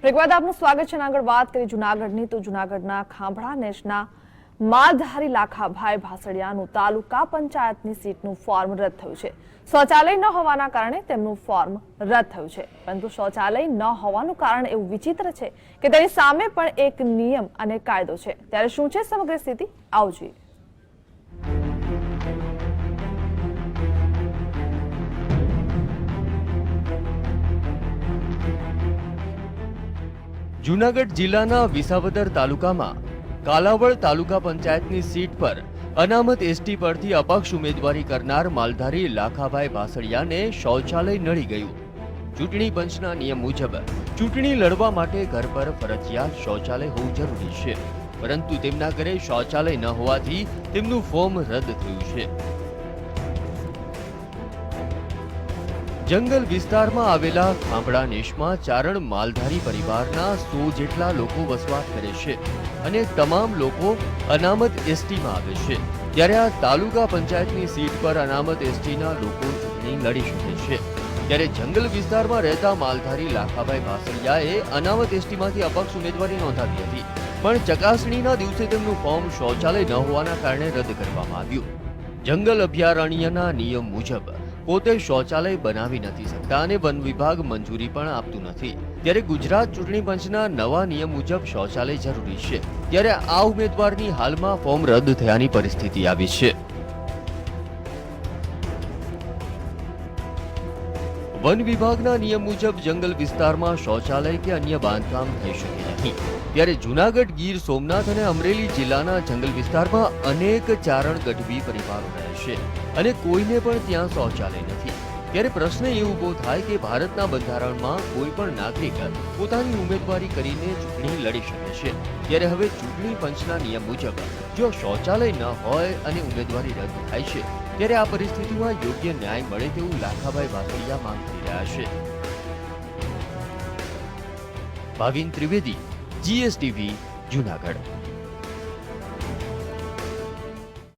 બ્રેકબાદ આપનું સ્વાગત છે. આગળ વાત કરી જૂનાગઢની તો જૂનાગઢના ખાંભળા નેસના માલધારી લાખાભાઈ ભાસડિયાનું તાલુકા પંચાયતની સીટનું ફોર્મ રદ થયું છે. શૌચાલય ન હોવાના કારણે તેમનું ફોર્મ રદ થયું છે. પરંતુ શૌચાલય ન હોવાનું કારણ એવું વિચિત્ર છે કે તેની સામે પણ એક નિયમ અને કાયદો છે. ત્યારે શું છે સમગ્ર સ્થિતિ, આવો જોઈએ. જૂનાગઢ જિલ્લાના વિસાવદર તાલુકામાં કાલાવડ તાલુકા પંચાયતની સીટ પર અનામત એસટી પરથી અપક્ષ ઉમેદવારી કરનાર માલધારી લાખાભાઈ ભાસડિયાને શૌચાલય નડી ગયું. ચૂંટણી પંચના નિયમ મુજબ ચૂંટણી લડવા માટે ઘર પર ફરજિયાત શૌચાલય હોવું જરૂરી છે, પરંતુ તેમના ઘરે શૌચાલય ન હોવાથી તેમનું ફોર્મ રદ થયું છે. જંગલ વિસ્તારમાં આવેલા ખાંભળા નેશમાં ચારણ માલધારી પરિવારના 100 જેટલા લોકો વસવાટ કરે છે અને તમામ લોકો અનામત એસટીમાં આવે છે. ત્યારે આ તાલુકા પંચાયતની સીટ પર અનામત એસટીના લોકો ચૂંટણી લડી શકે છે. ત્યારે જંગલ વિસ્તારમાં રહેતા માલધારી લાખાભાઈ ભાસડિયાએ અનામત એસટીમાંથી અપક્ષ ઉમેદવારી નોંધાવી હતી, પણ ચકાસણીના દિવસે તેમનું ફોર્મ શૌચાલય ન હોવાના કારણે રદ કરવામાં આવ્યું. જંગલ અભયારણ્યના નિયમ મુજબ પોતે શૌચાલય બનાવી નથી શકતા અને વન વિભાગ મંજૂરી પણ આપતું નથી. ત્યારે ગુજરાત ચૂંટણી પંચના નવા નિયમ મુજબ શૌચાલય જરૂરી છે. ત્યારે આ ઉમેદવારની હાલમાં ફોર્મ રદ થયાની પરિસ્થિતિ આવી છે. વન વિભાગના નિયમ મુજબ જંગલ વિસ્તારમાં શૌચાલય કે અન્ય બાંધકામ થઈ શકે નહીં. ત્યારે જૂનાગઢ, ગીર સોમનાથ અને અમરેલી જિલ્લાના જંગલ વિસ્તારમાં અનેક ચારણ ગઢવી પરિવારો રહે છે અને કોઈને પણ ત્યાં શૌચાલય નથી. ત્યારે પ્રશ્ન એ ઉભો થાય કે ભારતના બંધારણમાં કોઈ પણ નાગરિક પોતાની ઉમેદવારી કરીને ચૂંટણી લડી શકે છે. ત્યારે હવે ચૂંટણી પંચના નિયમ મુજબ જો શૌચાલય ન હોય અને ઉમેદવારી રદ થાય છે, ત્યારે આ પરિસ્થિતિમાં યોગ્ય ન્યાય મળે તેવું લાખાભાઈ ભાસડિયા માંગ કરી રહ્યા છે. ભાવિન ત્રિવેદી, GSTV, જૂનાગઢ.